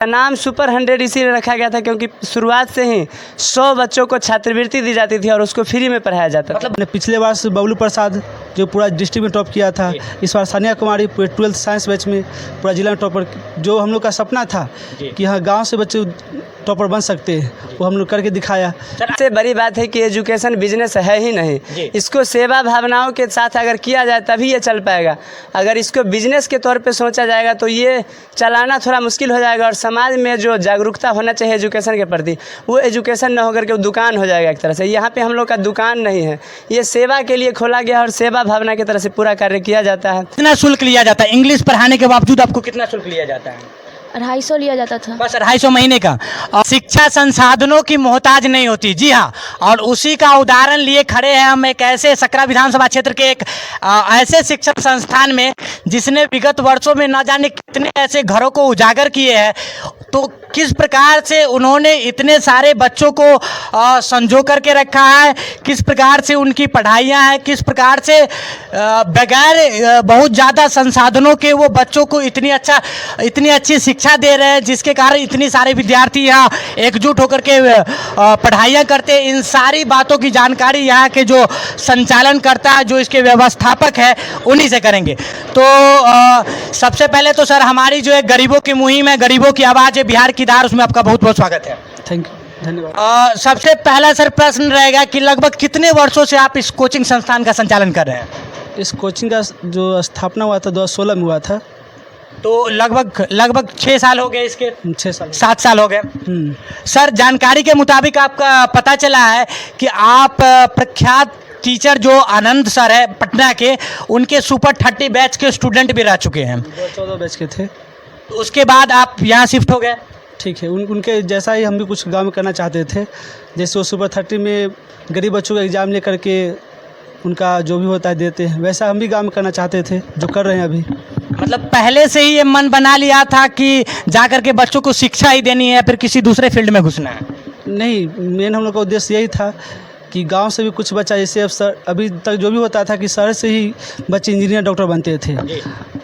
नाम सुपर 100 इसीलिए रखा गया था क्योंकि शुरुआत से ही 100 बच्चों को छात्रवृत्ति दी जाती थी और उसको फ्री में पढ़ाया जाता था। मतलब पिछले बार से बबलू प्रसाद जो पूरा डिस्ट्रिक्ट में टॉप किया था, इस बार सानिया कुमारी 12th साइंस बैच में पूरा जिला में टॉपर, जो हम लोग का सपना था कि हाँ गांव से बच्चे टॉपर बन सकते हैं, वो हम लोग करके दिखाया। सबसे बड़ी बात है कि एजुकेशन बिजनेस है ही नहीं, इसको सेवा भावनाओं के साथ अगर किया जाए तभी ये चल पाएगा। अगर इसको बिजनेस के तौर पे सोचा जाएगा तो ये चलाना थोड़ा मुश्किल हो जाएगा और समाज में जो जागरूकता होना चाहिए एजुकेशन के प्रति वो एजुकेशन न होकर के वो दुकान हो जाएगा एक तरह से। यहाँ पे हम लोग का दुकान नहीं है, ये सेवा के लिए खोला गया और सेवा भावना की तरह से पूरा कार्य किया जाता है। कितना शुल्क लिया जाता है? इंग्लिश पढ़ाने के बावजूद आपको कितना शुल्क लिया जाता है? 250 लिया जाता था। बस 250 महीने का। और शिक्षा संसाधनों की मोहताज नहीं होती, जी हाँ, और उसी का उदाहरण लिए खड़े हैं हम एक ऐसे सकरा विधानसभा क्षेत्र के एक ऐसे शिक्षण संस्थान में जिसने विगत वर्षों में न जाने कितने ऐसे घरों को उजागर किए हैं। तो किस प्रकार से उन्होंने इतने सारे बच्चों को संजो करके रखा है, किस प्रकार से उनकी पढ़ाइयाँ हैं, किस प्रकार से बगैर बहुत ज़्यादा संसाधनों के वो बच्चों को इतनी अच्छी शिक्षा दे रहे हैं, जिसके कारण इतनी सारे विद्यार्थी यहाँ एकजुट होकर के पढ़ाइयाँ करते हैं। इन सारी बातों की जानकारी यहाँ के जो संचालन करता है, जो इसके व्यवस्थापक है, उन्हीं से करेंगे। तो सबसे पहले तो सर हमारी जो एक गरीबों की मुहिम है, गरीबों की आवाज़ है बिहार की धार, उसमें आपका बहुत बहुत स्वागत है। थैंक यू, धन्यवाद। सबसे पहला सर प्रश्न रहेगा कि लगभग कितने वर्षों से आप इस कोचिंग संस्थान का संचालन कर रहे हैं? इस कोचिंग का जो स्थापना हुआ था 2016 में हुआ था। तो लगभग 6 साल हो गए, इसके 6 साल 7 साल हो गए। सर जानकारी के मुताबिक आपका पता चला है कि आप प्रख्यात टीचर जो आनंद सर है पटना के, उनके सुपर 30 बैच के स्टूडेंट भी रह चुके हैं। 14 बैच के थे। तो उसके बाद आप यहाँ शिफ्ट हो गए। ठीक है, उनके जैसा ही हम भी कुछ गाँव में करना चाहते थे। जैसे वो सुपर 30 में गरीब बच्चों का एग्ज़ाम ले करके उनका जो भी होता है देते हैं, वैसा हम भी गाँव में करना चाहते थे, जो कर रहे हैं अभी। मतलब पहले से ही ये मन बना लिया था कि जा कर के बच्चों को शिक्षा ही देनी है, फिर किसी दूसरे फील्ड में घुसना है? नहीं, मेन हम लोग का उद्देश्य यही था कि गांव से भी कुछ बच्चा, जैसे अब अभी तक जो भी होता था कि शहर से ही बच्चे इंजीनियर डॉक्टर बनते थे,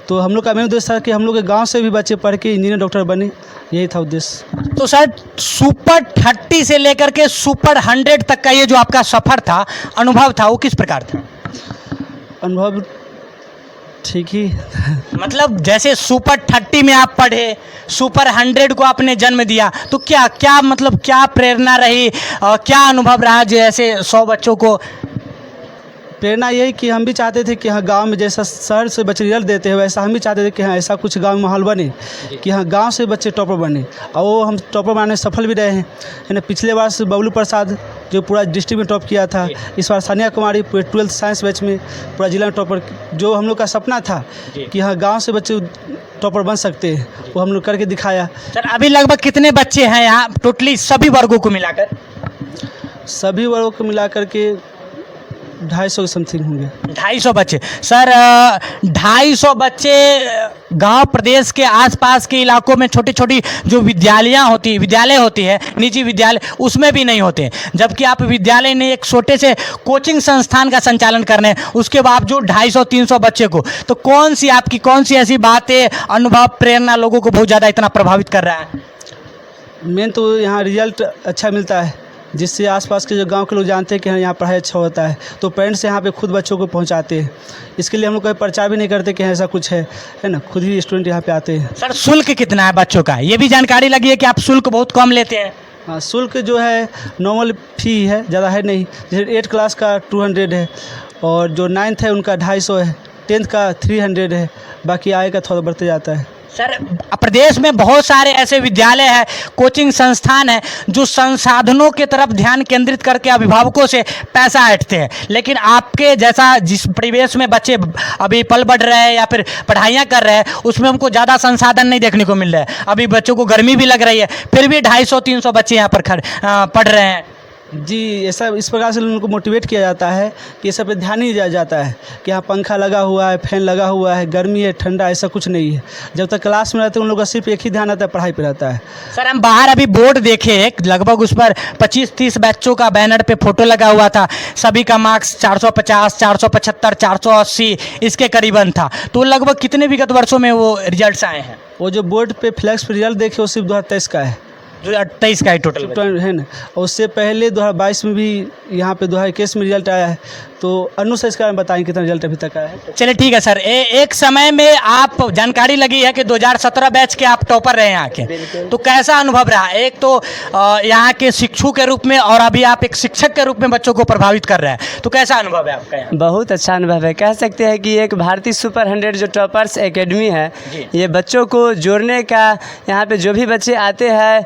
तो हम लोग का मेन उद्देश्य था कि हम लोग के गांव से भी बच्चे पढ़ के इंजीनियर डॉक्टर बने, यही था उद्देश्य। तो सर सुपर 30 से लेकर के सुपर 100 तक का ये जो आपका सफ़र था, अनुभव था, वो किस प्रकार था? अनुभव ठीक ही मतलब जैसे सुपर 30 में आप पढ़े, सुपर 100 को आपने जन्म दिया, तो क्या मतलब क्या प्रेरणा रही, क्या अनुभव रहा जैसे 100 बच्चों को? प्रेरणा यही कि हम भी चाहते थे कि हाँ गांव में जैसा शहर से बच्चे रिजल्ट देते हैं, वैसा हम भी चाहते थे कि हाँ ऐसा कुछ गांव में माहौल बने कि हाँ गांव से बच्चे टॉपर बने, और वो हम टॉपर बनाने सफल भी रहे हैं, है ना। पिछले बार से बबलू प्रसाद जो पूरा डिस्ट्रिक्ट में टॉप किया था, इस बार सानिया कुमारी 12th साइंस बैच में पूरा जिला में टॉपर, जो हम लोग का सपना था कि हाँ गाँव से बच्चे टॉपर बन सकते हैं, वो हम लोग करके दिखाया। सर अभी लगभग कितने बच्चे हैं यहाँ टोटली सभी वर्गों को मिलाकर? सभी वर्गों को मिलाकर के 250 के समथिंग होंगे। 250 बच्चे। सर 250 बच्चे गांव प्रदेश के आसपास के इलाकों में छोटी छोटी जो विद्यालय होती है, निजी विद्यालय, उसमें भी नहीं होते, जबकि आप विद्यालय ने एक छोटे से कोचिंग संस्थान का संचालन करने, उसके बावजूद 250-300 बच्चे को, तो कौन सी ऐसी बातें, अनुभव, प्रेरणा लोगों को बहुत ज़्यादा इतना प्रभावित कर रहा है? मेन तो यहाँ रिजल्ट अच्छा मिलता है, जिससे आसपास के जो गांव के लोग जानते हैं कि हाँ यहाँ पढ़ाई अच्छा होता है, तो पेरेंट्स यहाँ पे खुद बच्चों को पहुँचाते हैं। इसके लिए हम लोग कोई प्रचार भी नहीं करते कि ऐसा कुछ है ना, खुद ही स्टूडेंट यहाँ पे आते हैं। सर शुल्क कितना है बच्चों का? ये भी जानकारी लगी है कि आप शुल्क बहुत कम लेते हैं। हाँ, शुल्क जो है नॉर्मल फी है, ज़्यादा है नहीं। जैसे 8 क्लास का 200 है, और जो 9th है उनका 250 है, 10th का 300 है, बाकी आगे का थोड़ा बढ़ते जाता है। सर प्रदेश में बहुत सारे ऐसे विद्यालय हैं, कोचिंग संस्थान हैं, जो संसाधनों के तरफ ध्यान केंद्रित करके अभिभावकों से पैसा ऐंठते हैं, लेकिन आपके जैसा जिस परिवेश में बच्चे अभी पल बढ़ रहे हैं या फिर पढ़ाइयाँ कर रहे हैं, उसमें हमको ज़्यादा संसाधन नहीं देखने को मिल रहा है। अभी बच्चों को गर्मी भी लग रही है, फिर भी 250-300 बच्चे यहाँ पर पढ़ रहे हैं। जी, ऐसा इस प्रकार से उनको मोटिवेट किया जाता है कि सब पे ध्यान नहीं दिया जाता है कि यहाँ पंखा लगा हुआ है, फैन लगा हुआ है, गर्मी है, ठंडा, ऐसा कुछ नहीं है। जब तक क्लास में रहते हैं उन लोग का सिर्फ एक ही ध्यान रहता है, पढ़ाई पे रहता है। सर हम बाहर अभी बोर्ड देखे, लगभग उस पर 25-30 बच्चों का बैनर पे फोटो लगा हुआ था, सभी का मार्क्स 450, 475, 480 इसके करीबन था। तो लगभग कितने विगत वर्षों में वो रिजल्ट्स आए हैं? वो जो बोर्ड पे फ्लैक्स पे रिजल्ट देखे वो सिर्फ 2023 का है, 2028 का ही टोटल है ना। और उससे पहले 2022 में भी यहाँ पे 2021 में रिजल्ट आया है। तो अनु से इसका बताएं कितना रिजल्ट अभी तक आया है। चलिए ठीक है सर। एक समय में आप जानकारी लगी है कि 2017 बैच के आप टॉपर रहे यहाँ के, तो कैसा अनुभव रहा? एक तो यहाँ के शिक्षु के रूप में और अभी आप एक शिक्षक के रूप में बच्चों को प्रभावित कर रहे हैं, तो कैसा अनुभव है आपका यहाँ? बहुत अच्छा अनुभव है। कह सकते हैं कि एक भारतीय सुपर 100 जो टॉपर्स एकेडमी है, ये बच्चों को जोड़ने का, यहाँ पे जो भी बच्चे आते हैं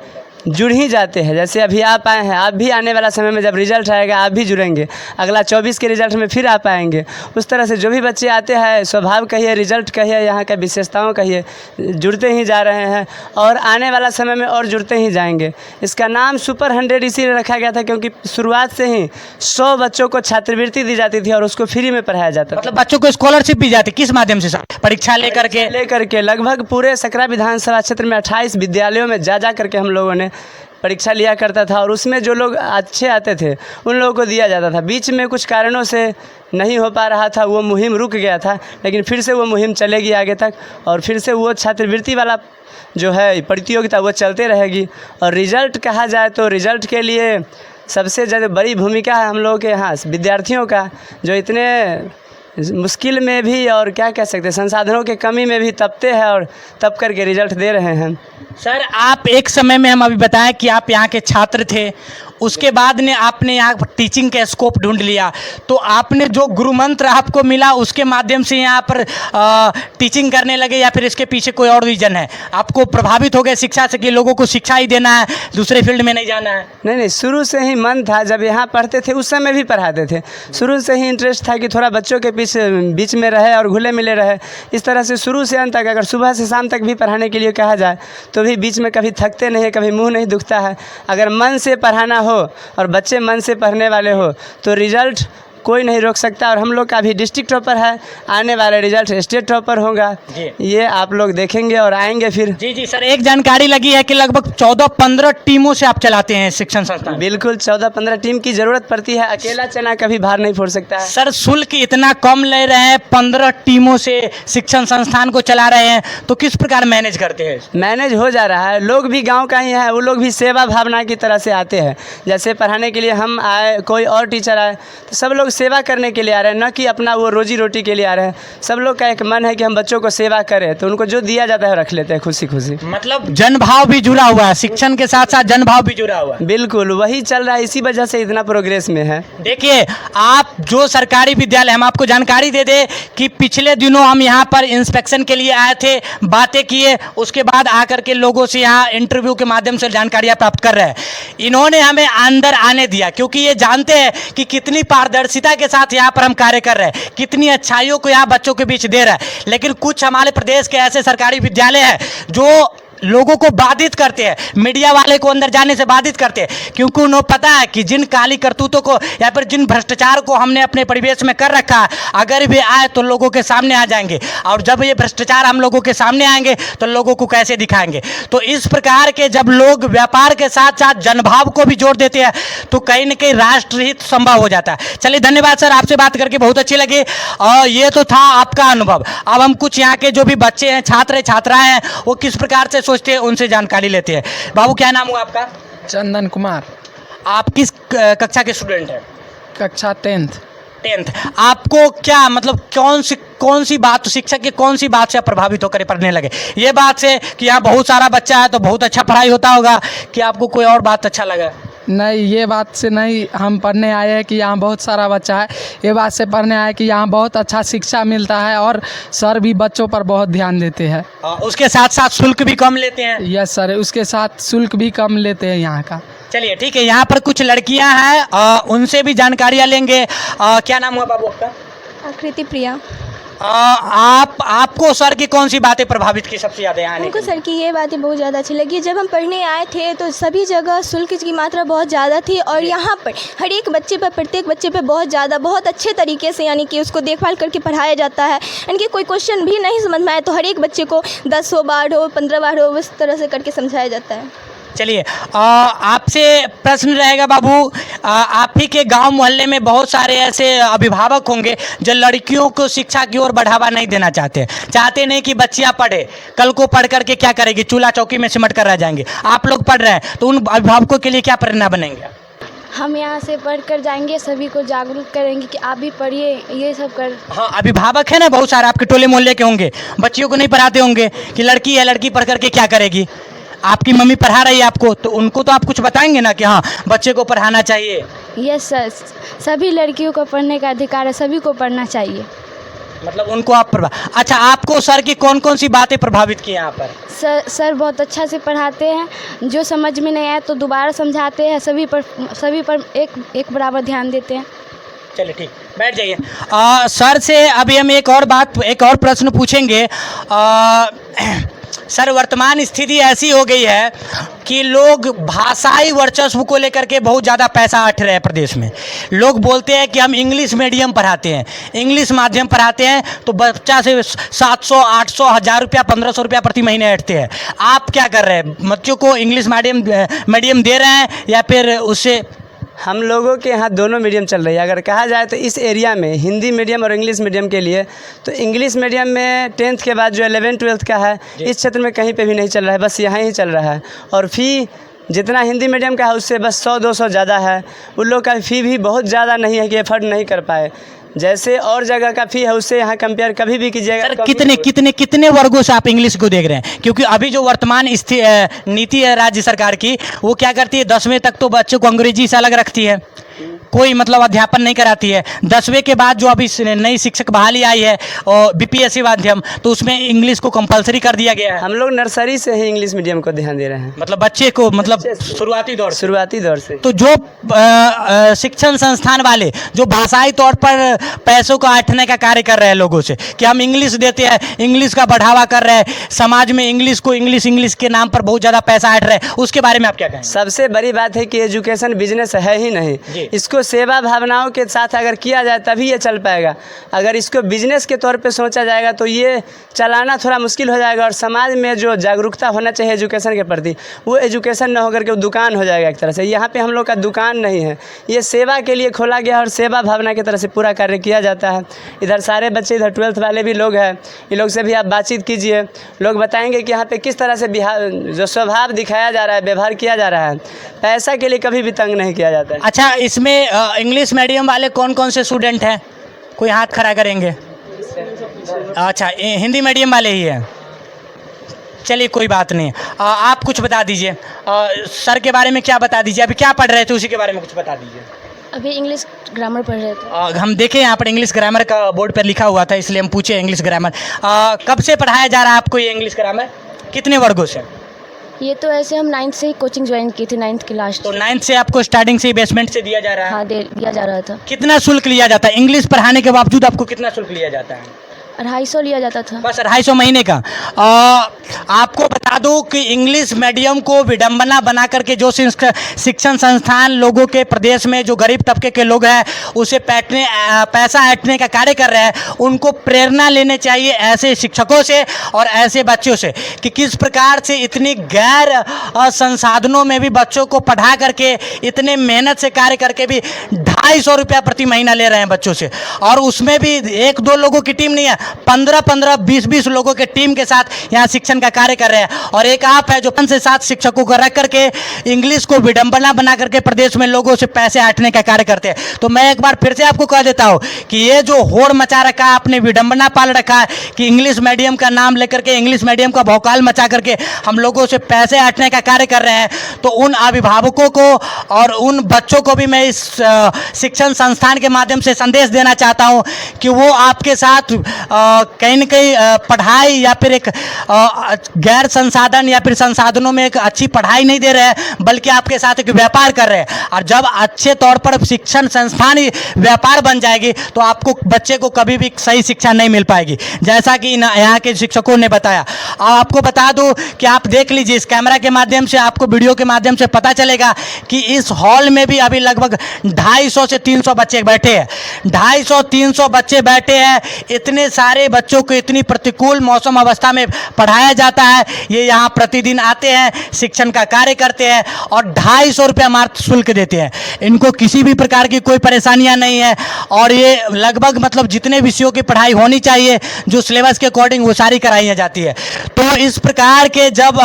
जुड़ ही जाते हैं। जैसे अभी आप आए हैं, आप भी आने वाला समय में जब रिजल्ट आएगा आप भी जुड़ेंगे, अगला 24 के रिजल्ट में फिर आप आएंगे। उस तरह से जो भी बच्चे आते हैं, स्वभाव कहिए, रिजल्ट कहिए, यहाँ का विशेषताओं कहिए, जुड़ते ही जा रहे हैं और आने वाला समय में और जुड़ते ही जाएंगे। इसका नाम सुपर 100 इसीलिए रखा गया था क्योंकि शुरुआत से ही 100 बच्चों को छात्रवृत्ति दी जाती थी और उसको फ्री में पढ़ाया जाता था। मतलब बच्चों को स्कॉलरशिप भी जाती, किस माध्यम से सर? परीक्षा लेकर के लगभग पूरे सकरा विधानसभा क्षेत्र में 28 विद्यालयों में जा करके हम लोगों ने परीक्षा लिया करता था और उसमें जो लोग अच्छे आते थे उन लोगों को दिया जाता था। बीच में कुछ कारणों से नहीं हो पा रहा था, वो मुहिम रुक गया था, लेकिन फिर से वो मुहिम चलेगी आगे तक और फिर से वो छात्रवृत्ति वाला जो है प्रतियोगिता वो चलते रहेगी। और रिज़ल्ट कहा जाए तो रिज़ल्ट के लिए सबसे ज़्यादा बड़ी भूमिका है हम लोगों के यहाँ विद्यार्थियों का, जो इतने मुश्किल में भी और क्या कह सकते हैं संसाधनों के कमी में भी तपते हैं और तप करके रिजल्ट दे रहे हैं। सर आप एक समय में, हम अभी बताएं कि आप यहाँ के छात्र थे, उसके बाद ने आपने यहाँ टीचिंग का स्कोप ढूंढ लिया, तो आपने जो गुरु मंत्र आपको मिला उसके माध्यम से यहाँ पर टीचिंग करने लगे या फिर इसके पीछे कोई और रीजन है? आपको प्रभावित हो गए शिक्षा से कि लोगों को शिक्षा ही देना है, दूसरे फील्ड में नहीं जाना है? नहीं, शुरू से ही मन था। जब यहाँ पढ़ते थे उस समय भी पढ़ाते थे, शुरू से ही इंटरेस्ट था कि थोड़ा बच्चों के बीच में रहे और घुले मिले रहे। इस तरह से शुरू से अंत तक, अगर सुबह से शाम तक भी पढ़ाने के लिए कहा जाए तो भी बीच में कभी थकते नहीं, कभी मुंह नहीं दुखता है। अगर मन से पढ़ाना हो और बच्चे मन से पढ़ने वाले हो तो रिजल्ट कोई नहीं रोक सकता। और हम लोग का भी डिस्ट्रिक्ट टॉपर है, आने वाला रिजल्ट स्टेट टॉपर होगा, ये आप लोग देखेंगे और आएंगे फिर। जी सर, एक जानकारी लगी है कि लगभग 14-15 टीमों से आप चलाते हैं शिक्षण संस्थान। बिल्कुल, 14-15 टीम की ज़रूरत पड़ती है, अकेला चना कभी भार नहीं फोड़ सकता है। सर शुल्क इतना कम ले रहे हैं, 15 टीमों से शिक्षण संस्थान को चला रहे हैं, तो किस प्रकार मैनेज करते हैं? मैनेज हो जा रहा है, लोग भी गाँव का ही है, वो लोग भी सेवा भावना की तरह से आते हैं। जैसे पढ़ाने के लिए हम आए, कोई और टीचर आए, तो सब लोग सेवा करने के लिए आ रहे हैं, न कि अपना वो रोजी रोटी के लिए आ रहे हैं। सब लोग का एक मन है कि हम बच्चों को सेवा करें, तो उनको जो दिया जाता है रख लेते हैं खुशी खुशी। मतलब जनभाव भी जुड़ा हुआ है, शिक्षण के साथ साथ जनभाव भी जुड़ा हुआ है। बिल्कुल वही चल रहा है, इसी वजह से इतना प्रोग्रेस में है। देखिए आप जो सरकारी विद्यालय, हम आपको जानकारी दे दें कि पिछले दिनों हम यहाँ पर इंस्पेक्शन के लिए आए थे, बातें किए, उसके बाद आकर के लोगों से यहाँ इंटरव्यू के माध्यम से जानकारियाँ प्राप्त कर रहे हैं। इन्होंने हमें अंदर आने दिया क्योंकि ये जानते हैं कि कितनी पारदर्शिता के साथ यहाँ पर हम कार्य कर रहे हैं, कितनी अच्छाइयों को यहाँ बच्चों के बीच दे रहा है। लेकिन कुछ हमारे प्रदेश के ऐसे सरकारी विद्यालय हैं जो लोगों को बाधित करते हैं, मीडिया वाले को अंदर जाने से बाधित करते हैं, क्योंकि उन्हें पता है कि जिन काली करतूतों को या फिर जिन भ्रष्टाचार को हमने अपने परिवेश में कर रखा है, अगर भी आए तो लोगों के सामने आ जाएंगे, और जब ये भ्रष्टाचार हम लोगों के सामने आएंगे तो लोगों को कैसे दिखाएंगे। तो इस प्रकार के जब लोग व्यापार के साथ साथ जनभाव को भी जोड़ देते हैं तो कहीं ना कहीं राष्ट्रहित संभव हो जाता है। चलिए धन्यवाद सर, आपसे बात करके बहुत अच्छी लगी और ये तो था आपका अनुभव। अब हम कुछ यहाँ के जो भी बच्चे हैं, छात्र छात्राएं हैं, वो किस प्रकार से सोचते हैं उनसे जानकारी लेते हैं। बाबू क्या नाम हुआ आपका? चंदन कुमार। आप किस कक्षा के स्टूडेंट हैं? कक्षा 10th। आपको क्या मतलब कौन सी बात, शिक्षक की कौन सी बात से प्रभावित होकर पढ़ने लगे? ये बात से कि यहाँ बहुत सारा बच्चा है तो बहुत अच्छा पढ़ाई होता होगा, कि आपको कोई और बात अच्छा लगा? नहीं, ये बात से नहीं हम पढ़ने आए हैं कि यहाँ बहुत सारा बच्चा है, ये बात से पढ़ने आए कि यहाँ बहुत अच्छा शिक्षा मिलता है और सर भी बच्चों पर बहुत ध्यान देते हैं। उसके साथ साथ शुल्क भी कम लेते हैं? यस सर, उसके साथ शुल्क भी कम लेते हैं यहाँ का। चलिए ठीक है, यहाँ पर कुछ लड़कियाँ हैं, उनसे भी जानकारियाँ लेंगे। क्या नाम हुआ बाबू आपका? आकृति प्रिया। आपको सर की कौन सी बातें प्रभावित की सबसे ज़्यादा यहाँ आने हमको के? सर की ये बातें बहुत ज़्यादा अच्छी लगी। जब हम पढ़ने आए थे तो सभी जगह शुल्क की मात्रा बहुत ज़्यादा थी और यहाँ पर हर एक बच्चे पर, प्रत्येक बच्चे पर बहुत अच्छे तरीके से यानी कि उसको देखभाल करके पढ़ाया जाता है। यानी कि कोई क्वेश्चन भी नहीं समझ में आए तो हर एक बच्चे को 10 बार हो 15 बार हो उस तरह से करके समझाया जाता है। चलिए आपसे प्रश्न रहेगा बाबू, आप ही के गांव मोहल्ले में बहुत सारे ऐसे अभिभावक होंगे जो लड़कियों को शिक्षा की ओर बढ़ावा नहीं देना चाहते नहीं कि बच्चियां पढ़े, कल को पढ़ करके क्या करेगी, चूल्हा चौकी में सिमट कर रह जाएंगे। आप लोग पढ़ रहे हैं तो उन अभिभावकों के लिए क्या प्रेरणा बनेंगे? हम यहाँ से पढ़ कर जाएंगे, सभी को जागरूक करेंगे कि आप भी पढ़िए, ये सब कर। हाँ, अभिभावक है ना बहुत सारे आपके टोले मोहल्ले के होंगे, बच्चियों को नहीं पढ़ाते होंगे कि लड़की है, लड़की पढ़ करके क्या करेगी। आपकी मम्मी पढ़ा रही है आपको, तो उनको तो आप कुछ बताएंगे ना कि हाँ बच्चे को पढ़ाना चाहिए। यस सर, सभी लड़कियों को पढ़ने का अधिकार है, सभी को पढ़ना चाहिए। मतलब उनको आप अच्छा, आपको सर की कौन कौन सी बातें प्रभावित की यहाँ पर? सर बहुत अच्छा से पढ़ाते हैं, जो समझ में नहीं आया तो दोबारा समझाते हैं, सभी पर एक बराबर ध्यान देते हैं। चलिए ठीक, बैठ जाइए। सर से अभी हम एक और प्रश्न पूछेंगे। सर, वर्तमान स्थिति ऐसी हो गई है कि लोग भाषाई वर्चस्व को लेकर के बहुत ज़्यादा पैसा ऐंठ रहे हैं प्रदेश में। लोग बोलते हैं कि हम इंग्लिश मीडियम पढ़ाते हैं, इंग्लिश माध्यम पढ़ाते हैं, तो बच्चा से 700, 800, 1000 रुपया, 1500 रुपया प्रति महीने ऐंठते हैं। आप क्या कर रहे हैं? बच्चों को इंग्लिश मीडियम दे रहे हैं या फिर उससे? हम लोगों के यहाँ दोनों मीडियम चल रही है। अगर कहा जाए तो इस एरिया में हिंदी मीडियम और इंग्लिश मीडियम के लिए तो इंग्लिश मीडियम में 10th के बाद जो 11th-12th का है इस क्षेत्र में कहीं पे भी नहीं चल रहा है, बस यहाँ ही चल रहा है। और फ़ी जितना हिंदी मीडियम का है उससे बस 100-200 ज़्यादा है। उन लोग का फ़ी भी बहुत ज़्यादा नहीं है कि एफर्ट नहीं कर पाए। जैसे और जगह का फ़ी है उससे यहाँ कंपेयर कभी भी कीजिएगा। सर, कितने वर्गों से आप इंग्लिश को देख रहे हैं? क्योंकि अभी जो वर्तमान नीति है राज्य सरकार की, वो क्या करती है, 10वीं तक तो बच्चों को अंग्रेजी से अलग रखती है, कोई मतलब अध्यापन नहीं कराती है। 10वीं के बाद जो अभी नई शिक्षक बहाली आई है और BPSC माध्यम, तो उसमें इंग्लिश को कंपलसरी कर दिया गया है। हम लोग नर्सरी से ही इंग्लिश मीडियम को ध्यान दे रहे हैं, मतलब बच्चे को, मतलब शुरुआती दौर से। तो जो शिक्षण संस्थान वाले जो भाषाई तौर पर पैसों को ऐंठने का कार्य कर रहे हैं लोगों से कि हम इंग्लिश देते हैं, इंग्लिश का बढ़ावा कर रहे हैं, समाज में इंग्लिश के नाम पर बहुत ज़्यादा पैसा ऐंठ रहे हैं, उसके बारे में आप क्या कहेंगे? सबसे बड़ी बात है कि एजुकेशन बिजनेस है ही नहीं। इसको सेवा भावनाओं के साथ अगर किया जाए तभी ये चल पाएगा। अगर इसको बिजनेस के तौर पे सोचा जाएगा तो ये चलाना थोड़ा मुश्किल हो जाएगा और समाज में जो जागरूकता होना चाहिए एजुकेशन के प्रति, वो एजुकेशन ना होकर के वो दुकान हो जाएगा एक तरह से। यहाँ पे हम लोग का दुकान नहीं है, ये सेवा के लिए खोला गया और सेवा भावना की तरह से पूरा कार्य किया जाता है। इधर सारे बच्चे, इधर 12th वाले भी लोग हैं, इन लोग से भी आप बातचीत कीजिए, लोग बताएंगे कि यहाँ पे किस तरह से जो स्वभाव दिखाया जा रहा है, व्यवहार किया जा रहा है, पैसा के लिए कभी भी तंग नहीं किया जाता है। अच्छा, इसमें इंग्लिश मीडियम वाले कौन कौन से स्टूडेंट हैं? कोई हाथ खड़ा करेंगे? अच्छा, हिंदी मीडियम वाले ही हैं। चलिए कोई बात नहीं। आप कुछ बता दीजिए, सर के बारे में क्या बता दीजिए, अभी क्या पढ़ रहे थे उसी के बारे में कुछ बता दीजिए। अभी इंग्लिश ग्रामर पढ़ रहे थे। हम देखे यहाँ पर इंग्लिश ग्रामर का बोर्ड पर लिखा हुआ था, इसलिए हम पूछे इंग्लिश ग्रामर कब से पढ़ाया जा रहा है आपको ये इंग्लिश ग्रामर, कितने वर्गों से? ये तो ऐसे हम 9th से ही कोचिंग ज्वाइन की थी, 9th की लास्ट। तो 9th से आपको स्टार्टिंग से बेसमेंट से दिया जा रहा है? हाँ, दिया जा रहा था। कितना शुल्क लिया जाता है इंग्लिश पढ़ाने के बावजूद? आपको कितना शुल्क लिया जाता है? 250 लिया जाता था। बस 250 महीने का। आपको बता दूं कि इंग्लिश मीडियम को विडंबना बना करके जो शिक्षण संस्थान लोगों के प्रदेश में जो गरीब तबके के लोग हैं उसे पैसा ऐंठने का कार्य कर रहे हैं, उनको प्रेरणा लेने चाहिए ऐसे शिक्षकों से और ऐसे बच्चों से कि किस प्रकार से इतनी गैर संसाधनों में भी बच्चों को पढ़ा करके, इतने मेहनत से कार्य करके भी 250 रुपया प्रति महीना ले रहे हैं बच्चों से। और उसमें भी 1-2 लोगों की टीम नहीं है, 15-15, 20-20 लोगों के टीम के साथ यहाँ शिक्षण का कार्य कर रहे हैं। और एक आप है जो 5 से 7 शिक्षकों को रख करके इंग्लिश को विडंबना बना करके प्रदेश में लोगों से पैसे ऐंठने का कार्य करते हैं। तो मैं एक बार फिर से आपको कह देता हूँ कि ये जो होड़ मचा रखा है, आपने विडंबना पाल रखा है कि इंग्लिश मीडियम का नाम लेकर के, इंग्लिश मीडियम का भौकाल मचा करके हम लोगों से पैसे ऐंठने का कार्य कर रहे हैं, तो उन अभिभावकों को और उन बच्चों को भी मैं इस शिक्षण संस्थान के माध्यम से संदेश देना चाहता हूँ कि वो आपके साथ कहीं न कहीं पढ़ाई या फिर एक गैर संसाधन या फिर संसाधनों में एक अच्छी पढ़ाई नहीं दे रहे हैं, बल्कि आपके साथ एक व्यापार कर रहे हैं। और जब अच्छे तौर पर शिक्षण संस्थान ही व्यापार बन जाएगी तो आपको बच्चे को कभी भी सही शिक्षा नहीं मिल पाएगी, जैसा कि यहाँ के शिक्षकों ने बताया। आपको बता दूं कि आप देख लीजिए इस कैमरा के माध्यम से, आपको वीडियो के माध्यम से पता चलेगा कि इस हॉल में भी अभी लगभग 250 से 300 बच्चे बैठे हैं। 250-300 बच्चे बैठे हैं। इतने सारे बच्चों को इतनी प्रतिकूल मौसम अवस्था में पढ़ाया जाता है। ये यहाँ प्रतिदिन आते हैं, शिक्षण का कार्य करते हैं और 250 रुपया मात्र शुल्क देते हैं। इनको किसी भी प्रकार की कोई परेशानियां नहीं है और ये लगभग मतलब जितने विषयों की पढ़ाई होनी चाहिए जो सिलेबस के अकॉर्डिंग वो सारी कराई जाती है। तो इस प्रकार के जब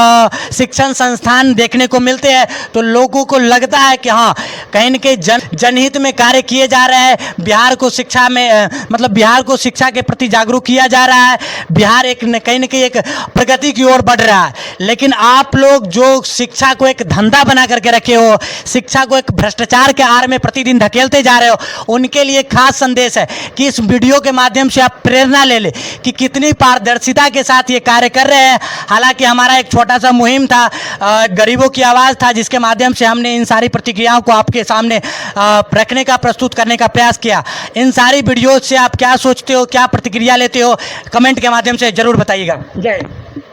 शिक्षण संस्थान देखने को मिलते हैं तो लोगों को लगता है कि हाँ, कहीं न कहीं जनहित में कार्य किए जा रहे हैं। बिहार को शिक्षा में मतलब बिहार को शिक्षा के प्रति जागरूक किया जा रहा है। बिहार एक कहीं न कहीं एक प्रगति की ओर बढ़ रहा है। लेकिन आप लोग जो शिक्षा को एक धंधा बना करके रखे हो, शिक्षा को एक भ्रष्टाचार के आड़ में प्रतिदिन धकेलते जा रहे हो, उनके लिए खास संदेश है कि इस वीडियो के माध्यम से आप प्रेरणा ले ले कि कितनी पारदर्शिता के साथ ये कार्य कर रहे हैं। हालांकि हमारा एक छोटा सा मुहिम था, गरीबों की आवाज़ था, जिसके माध्यम से हमने इन सारी प्रतिक्रियाओं को आपके सामने रखने का, प्रस्तुत करने का प्रयास किया। इन सारी वीडियो से आप क्या सोचते हो, क्या प्रतिक्रिया लेते हो, कमेंट के माध्यम से जरूर बताइएगा। जय हिंद।